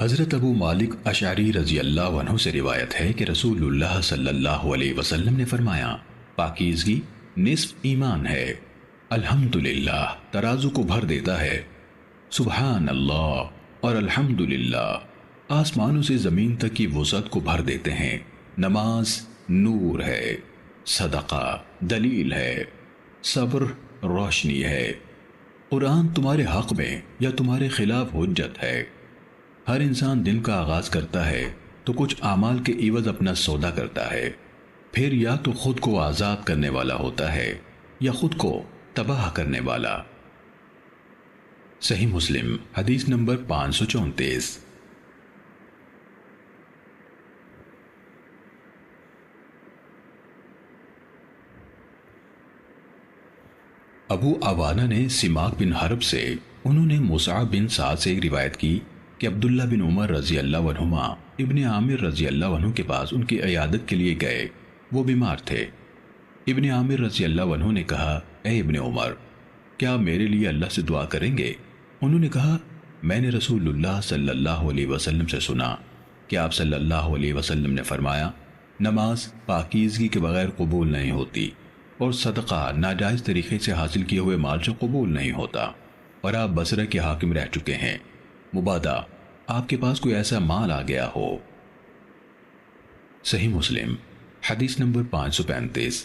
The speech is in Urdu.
حضرت ابو مالک اشعری رضی اللہ عنہ سے روایت ہے کہ رسول اللہ صلی اللہ علیہ وسلم نے فرمایا، پاکیزگی نصف ایمان ہے۔ الحمدللہ ترازو کو بھر دیتا ہے، سبحان اللہ اور الحمدللہ آسمانوں سے زمین تک کی وسعت کو بھر دیتے ہیں۔ نماز نور ہے، صدقہ دلیل ہے، صبر روشنی ہے، قرآن تمہارے حق میں یا تمہارے خلاف حجت ہے۔ ہر انسان دن کا آغاز کرتا ہے تو کچھ اعمال کے عوض اپنا سودا کرتا ہے، پھر یا تو خود کو آزاد کرنے والا ہوتا ہے یا خود کو تباہ کرنے والا۔ صحیح مسلم حدیث نمبر 534۔ ابو عوانہ نے سماک بن حرب سے، انہوں نے مصعب بن سعد سے ایک روایت کی کہ عبداللہ بن عمر رضی اللہ عنہما ابن عامر رضی اللہ عنہ کے پاس ان کی عیادت کے لیے گئے، وہ بیمار تھے۔ ابن عامر رضی اللہ عنہ نے کہا، اے ابن عمر، کیا میرے لیے اللہ سے دعا کریں گے؟ انہوں نے کہا، میں نے رسول اللہ صلی اللہ علیہ وسلم سے سنا کہ آپ صلی اللہ علیہ وسلم نے فرمایا، نماز پاکیزگی کے بغیر قبول نہیں ہوتی، اور صدقہ ناجائز طریقے سے حاصل کیے ہوئے مال سے قبول نہیں ہوتا، اور آپ بصرہ کے حاکم رہ چکے ہیں، مبادا آپ کے پاس کوئی ایسا مال آ گیا ہو۔ صحیح مسلم حدیث نمبر 535۔